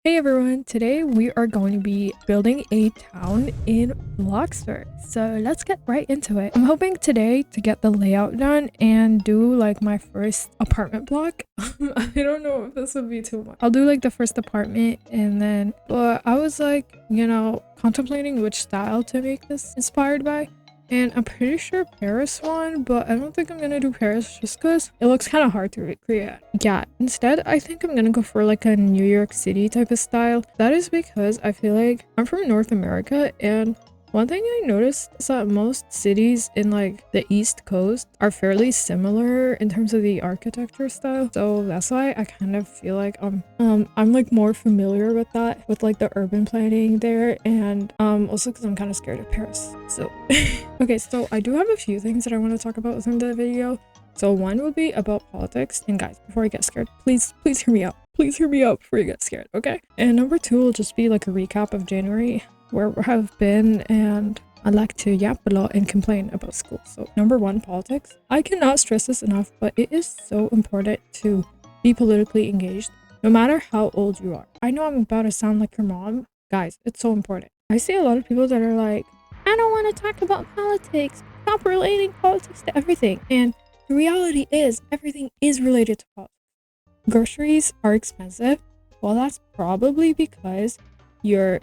Hey everyone, today we are going to be building a town in Bloxburg. So let's get right into it. I'm hoping today to get the layout done and do like my first apartment block. I don't know if this would be too much. I'll do like the first apartment and then, but I was like, contemplating which style to make this inspired by. And I'm pretty sure Paris won, but I don't think I'm gonna do Paris just because it looks kind of hard to recreate. Yeah, instead, I think I'm gonna go for like a New York City type of style. That is because I feel like I'm from North America, and one thing I noticed is that most cities in like the East Coast are fairly similar in terms of the architecture style. So that's why I kind of feel like I'm like more familiar with that, with like the urban planning there, and also because I'm kind of scared of Paris. So okay, so I do have a few things that I want to talk about within the video. So one will be about politics, and guys, before I get scared, please hear me out. Please hear me out before you get scared, okay? And number two will just be like a recap of January, where I have been, and I like to yap a lot and complain about school. So number one, politics. I cannot stress this enough, but it is so important to be politically engaged, no matter how old you are. I know I'm about to sound like your mom. Guys, it's so important. I see a lot of people that are like, I don't want to talk about politics. Stop relating politics to everything. And the reality is, everything is related to politics. Groceries are expensive. Well, that's probably because your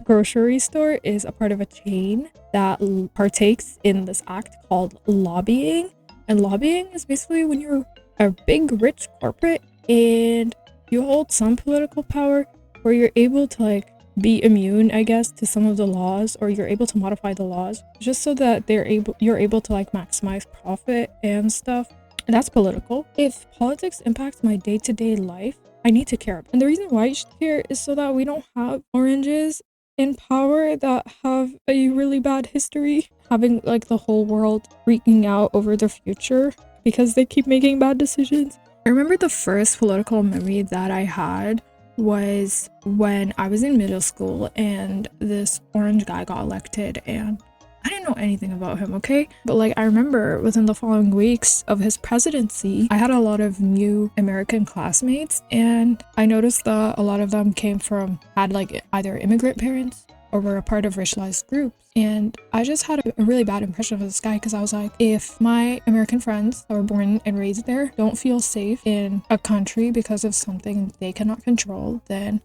grocery store is a part of a chain that partakes in this act called lobbying. And lobbying is basically when you're a big rich corporate and you hold some political power where you're able to like be immune, I guess, to some of the laws, or you're able to modify the laws just so that you're able to like maximize profit and stuff. And that's political. If politics impacts my day-to-day life, I need to care. And the reason why you should care is so that we don't have oranges in power that have a really bad history, having like the whole world freaking out over their future because they keep making bad decisions. I remember the first political memory that I had was when I was in middle school and this orange guy got elected, and I didn't know anything about him, okay? But like I remember within the following weeks of his presidency, I had a lot of new American classmates, and I noticed that a lot of them had like either immigrant parents or were a part of racialized groups. And I just had a really bad impression of this guy because I was like, if my American friends that were born and raised there don't feel safe in a country because of something they cannot control, then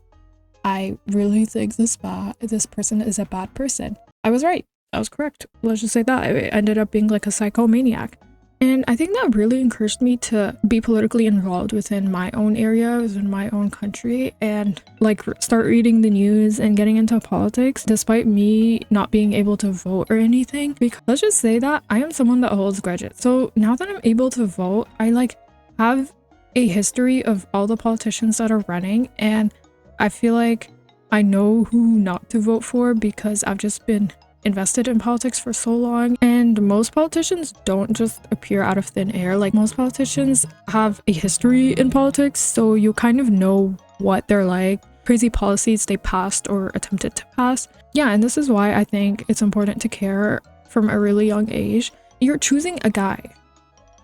I really think this person is a bad person. I was right. I was correct. Let's just say that. I ended up being like a psychomaniac. And I think that really encouraged me to be politically involved within my own area, within my own country, and like start reading the news and getting into politics despite me not being able to vote or anything. Because let's just say that I am someone that holds grudges. So now that I'm able to vote, I like have a history of all the politicians that are running, and I feel like I know who not to vote for because I've just been invested in politics for so long. And most politicians don't just appear out of thin air. Like most politicians have a history in politics, so you kind of know what they're like, crazy policies they passed or attempted to pass. Yeah, and this is why I think it's important to care from a really young age. You're choosing a guy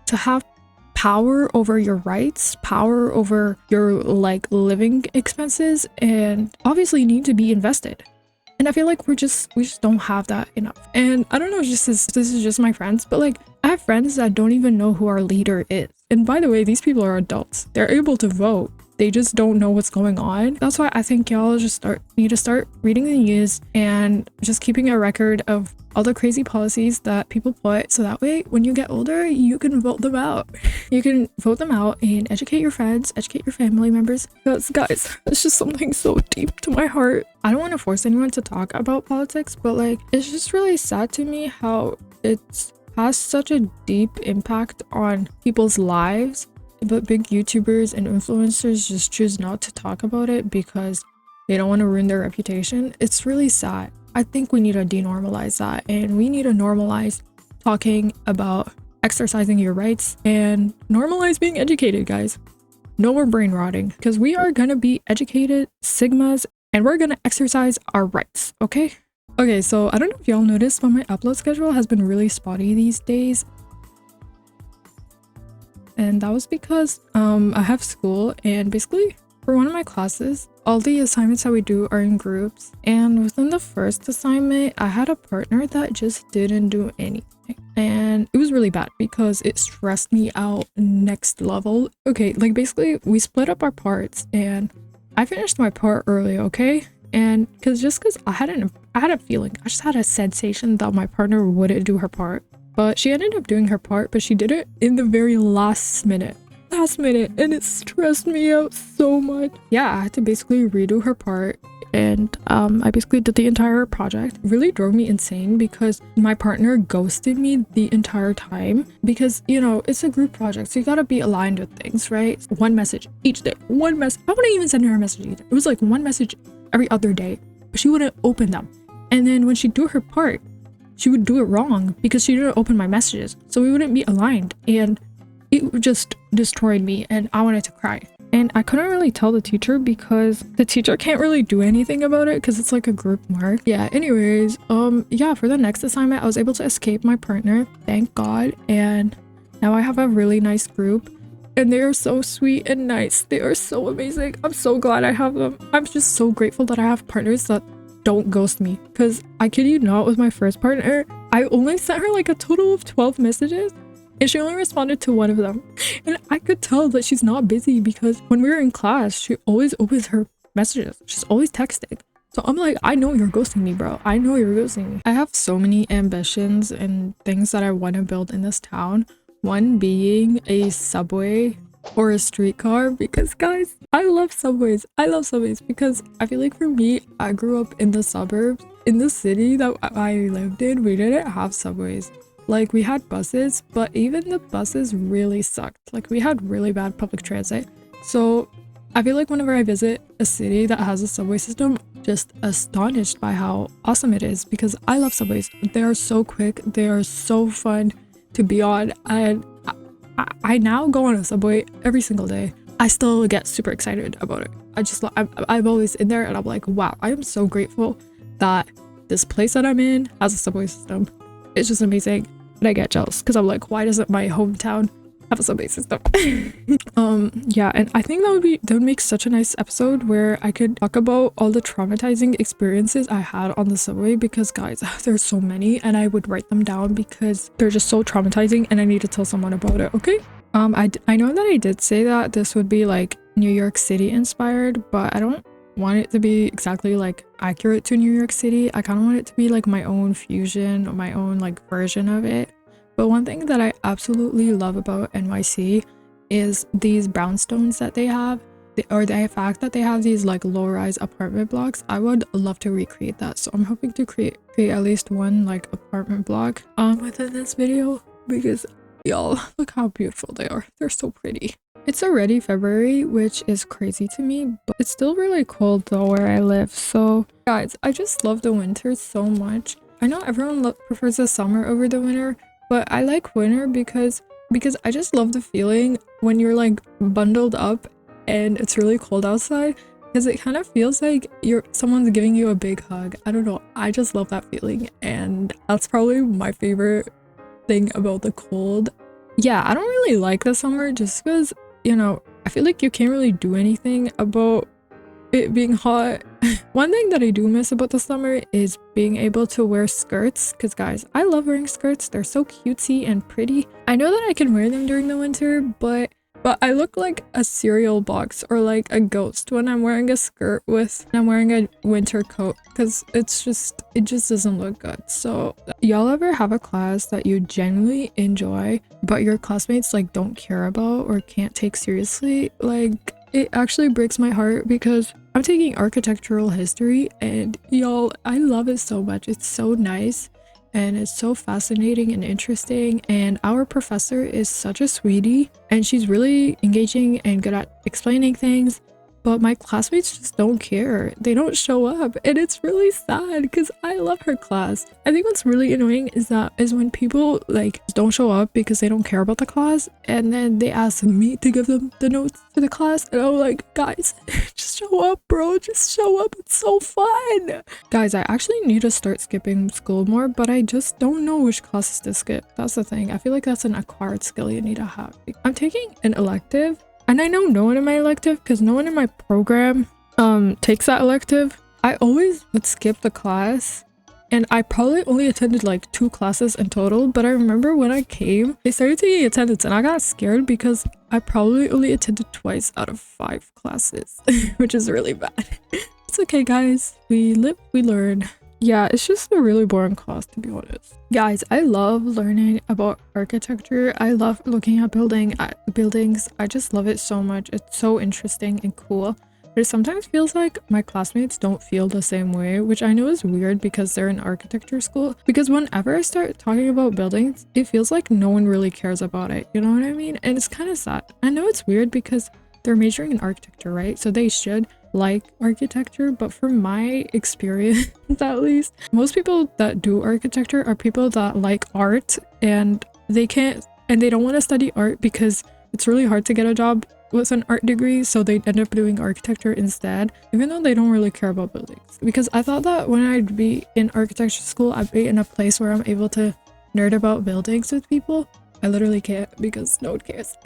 to have power over your rights, power over your like living expenses, and obviously you need to be invested. And I feel like we just don't have that enough. And I don't know if this is just my friends, but like I have friends that don't even know who our leader is. And by the way, these people are adults. They're able to vote. They just don't know what's going on. That's why I think y'all need to start reading the news and just keeping a record of all the crazy policies that people put, so that way when you get older you can vote them out. You can vote them out and educate your friends, educate your family members. Because guys, it's just something so deep to my heart. I don't want to force anyone to talk about politics, but like it's just really sad to me how it has such a deep impact on people's lives, but big YouTubers and influencers just choose not to talk about it because they don't want to ruin their reputation. It's really sad. I think we need to denormalize that, and we need to normalize talking about exercising your rights and normalize being educated, guys. No more brain rotting, because we are gonna be educated sigmas and we're gonna exercise our rights, okay? Okay, so I don't know if y'all noticed, but my upload schedule has been really spotty these days. And that was because I have school, and basically For one of my classes, all the assignments that we do are in groups, and within the first assignment, I had a partner that just didn't do anything. And it was really bad because it stressed me out next level. Okay, like basically we split up our parts and I finished my part early, okay? And because I had a feeling, I just had a sensation that my partner wouldn't do her part. But she ended up doing her part, but she did it in the very last minute, and it stressed me out so much. Yeah, I had to basically redo her part, and I basically did the entire project. It really drove me insane because my partner ghosted me the entire time because, you know, it's a group project, so you gotta be aligned with things, right? One message each day, one message. I wouldn't even send her a message either. It was like one message every other day, but she wouldn't open them. And then when she'd do her part, she would do it wrong because she didn't open my messages, so we wouldn't be aligned, and it just destroyed me and I wanted to cry. And I couldn't really tell the teacher because the teacher can't really do anything about it because it's like a group mark. Yeah, anyways, yeah, for the next assignment I was able to escape my partner, thank God, and now I have a really nice group and they are so sweet and nice. They are so amazing. I'm so glad I have them. I'm just so grateful that I have partners that don't ghost me, because I kid you not, with my first partner I only sent her like a total of 12 messages and she only responded to one of them. And I could tell that she's not busy because when we were in class, she always opens her messages. She's always texting. So I'm like, I know you're ghosting me, bro. I know you're ghosting me. I have so many ambitions and things that I want to build in this town. One being a subway or a streetcar, because guys, I love subways. I love subways because I feel like for me, I grew up in the suburbs. In the city that I lived in, we didn't have subways. Like, we had buses, but even the buses really sucked. Like, we had really bad public transit. So I feel like whenever I visit a city that has a subway system, just astonished by how awesome it is, because I love subways. They are so quick, they are so fun to be on, and I now go on a subway every single day. I still get super excited about it. I'm always in there and I'm like, wow, I am so grateful that this place that I'm in has a subway system. It's just amazing. And I get jealous because I'm like, why doesn't my hometown have a subway system? Yeah, and I think that would make such a nice episode where I could talk about all the traumatizing experiences I had on the subway, because guys, there's so many, and I would write them down because they're just so traumatizing and I need to tell someone about it, okay? I know that I did say that this would be like New York City inspired, but I don't want it to be exactly like accurate to New York City. I kind of want it to be like my own fusion, my own like version of it. But one thing that I absolutely love about NYC is these brownstones that they have, or the fact that they have these like low-rise apartment blocks. I would love to recreate that, so I'm hoping to create at least one like apartment block within this video, because y'all, look how beautiful they are. They're so pretty. It's already February, which is crazy to me, but it's still really cold though where I live. So guys, I just love the winter so much. I know everyone prefers the summer over the winter, but I like winter because I just love the feeling when you're like bundled up and it's really cold outside, because it kind of feels like someone's giving you a big hug. I don't know, I just love that feeling, and that's probably my favorite thing about the cold. Yeah, I don't really like the summer just because, you know, I feel like you can't really do anything about it being hot. One thing that I do miss about the summer is being able to wear skirts, because guys, I love wearing skirts. They're so cutesy and pretty. I know that I can wear them during the winter, but I look like a cereal box or like a ghost when I'm wearing a skirt I'm wearing a winter coat, because it just doesn't look good. So y'all ever have a class that you genuinely enjoy but your classmates like don't care about or can't take seriously? Like, it actually breaks my heart because I'm taking architectural history, and y'all, I love it so much. It's so nice and it's so fascinating and interesting, and our professor is such a sweetie and she's really engaging and good at explaining things, but my classmates just don't care. They don't show up, and it's really sad because I love her class. I think what's really annoying is when people like don't show up because they don't care about the class, and then they ask me to give them the notes for the class, and I'm like, guys, just show up, bro, just show up. It's so fun. Guys, I actually need to start skipping school more, but I just don't know which classes to skip. That's the thing. I feel like that's an acquired skill you need to have. I'm taking an elective And I know no one in my elective, because no one in my program takes that elective. I always would skip the class, and I probably only attended like 2 classes in total. But I remember when I came, they started taking attendance, and I got scared because I probably only attended twice out of 5 classes, which is really bad. It's okay, guys. We live, we learn. Yeah, it's just a really boring class, to be honest. Guys, I love learning about architecture. I love looking at buildings. I just love it so much. It's so interesting and cool. But it sometimes feels like my classmates don't feel the same way, which I know is weird because they're in architecture school. Because whenever I start talking about buildings, it feels like no one really cares about it. You know what I mean? And it's kind of sad. I know it's weird because they're majoring in architecture, right? So they should like architecture, but from my experience at least, most people that do architecture are people that like art, and they don't want to study art because it's really hard to get a job with an art degree, so they end up doing architecture instead, even though they don't really care about buildings. Because I thought that when I'd be in architecture school, I'd be in a place where I'm able to nerd about buildings with people. I literally can't because no one cares.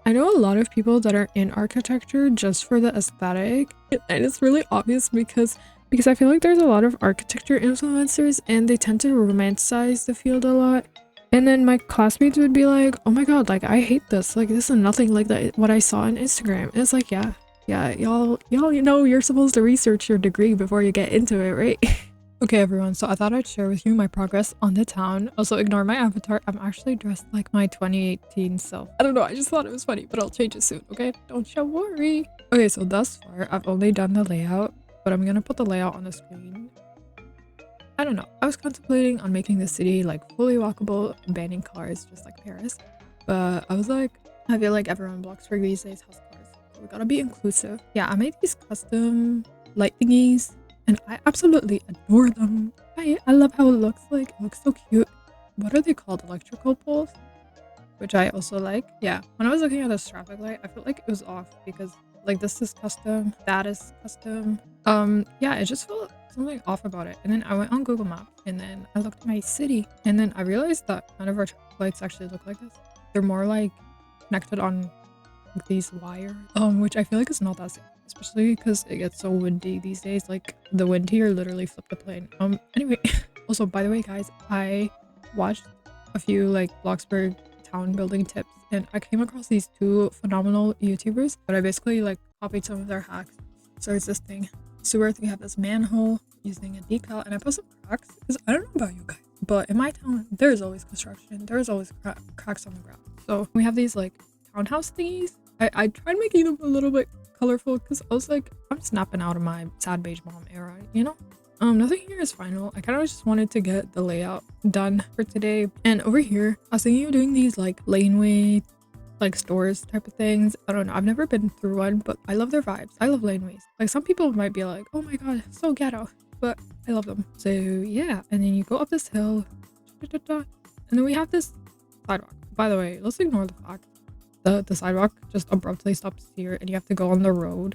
I know a lot of people that are in architecture just for the aesthetic, and it's really obvious because I feel like there's a lot of architecture influencers and they tend to romanticize the field a lot. And then my classmates would be like, oh my god, like I hate this, like this is nothing like that what I saw on Instagram. And it's like, yeah, y'all you know you're supposed to research your degree before you get into it, right? Okay everyone, so I thought I'd share with you my progress on the town. Also ignore my avatar, I'm actually dressed like my 2018 self. I don't know, I just thought it was funny, but I'll change it soon, okay? Don't you worry. Okay, so thus far I've only done the layout, but I'm gonna put the layout on the screen. I don't know, I was contemplating on making the city like fully walkable and banning cars just like Paris, but I was like, I feel like everyone in Bloxburg these days has cars, so we gotta be inclusive. Yeah, I made these custom light thingies and I absolutely adore them. I love how it looks like. It looks so cute. What are they called? Electrical poles? Which I also like. Yeah, when I was looking at this traffic light, I felt like it was off because like this is custom, that is custom. Yeah, it just felt something off about it. And then I went on Google Maps and then I looked at my city and then I realized that none of our traffic lights actually look like this. They're more like connected on these wires, which I feel like is not that safe, especially because it gets so windy these days. Like the wind here literally flipped the plane. Anyway, also by the way guys, I watched a few like Bloxburg town building tips and I came across these 2 phenomenal YouTubers, but I basically like copied some of their hacks. So it's this thing. So we have this manhole using a decal, and I put some cracks because I don't know about you guys, but in my town there's always construction, there's always cracks on the ground. So we have these like townhouse thingies. I tried making them a little bit colorful because I was like, I'm snapping out of my sad beige mom era, you know? Nothing here is final. I kind of just wanted to get the layout done for today. And over here, I was thinking of doing these like laneway, like stores type of things. I don't know. I've never been through one, but I love their vibes. I love laneways. Like some people might be like, oh my god, so ghetto, but I love them. So yeah, and then you go up this hill, and then we have this sidewalk. By the way, let's ignore the fact the sidewalk just abruptly stops here and you have to go on the road.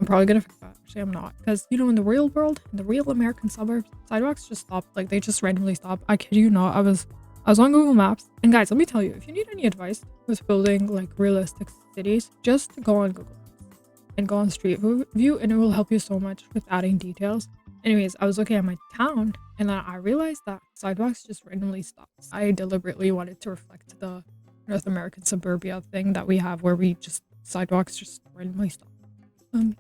I'm probably gonna fix that. Actually, I'm not, because you know, in the real world, in the real American suburbs, sidewalks just stop. Like they just randomly stop. I kid you not. I was on Google Maps, and guys, let me tell you, if you need any advice with building like realistic cities, just go on Google Maps and go on Street View, and it will help you so much with adding details. Anyways, I was looking at my town and then I realized that sidewalks just randomly stop. I deliberately wanted to reflect the North American suburbia thing that we have, where we just sidewalks just randomly stop.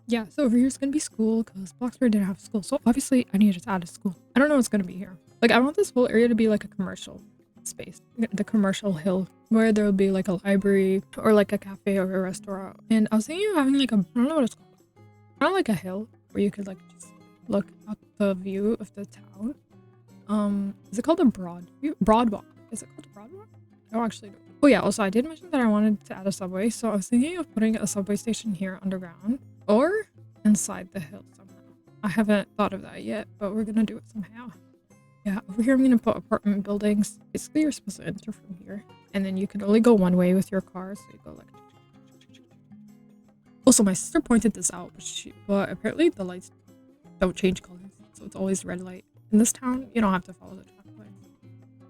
Yeah, so over here is gonna be school because Bloxburg didn't have school, so obviously I needed to add a school. I don't know what's gonna be here. Like I want this whole area to be like a commercial space, the commercial hill, where there will be like a library or like a cafe or a restaurant. And I was thinking of having like a, I don't know what it's called, kind of like a hill where you could like just look at the view of the town. Is it called a broadwalk? Is it called a broadwalk? I don't actually know. Oh yeah, also I did mention that I wanted to add a subway, so I was thinking of putting a subway station here underground or inside the hill somehow. I haven't thought of that yet, but we're gonna do it somehow. Yeah, over here I'm gonna put apartment buildings. Basically you're supposed to enter from here, and then you can only go one way with your car, so you go like. Also, my sister pointed this out, but apparently the lights don't change colors, so it's always red light. In this town, you don't have to follow the traffic lights.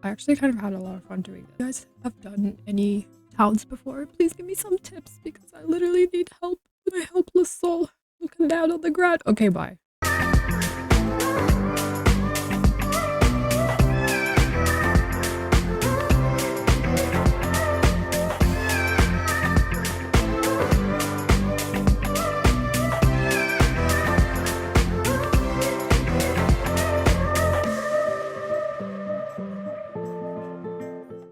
I actually kind of had a lot of fun doing this. You guys have done any towns before. Please give me some tips because I literally need help. My helpless soul looking down on the ground. Okay, bye.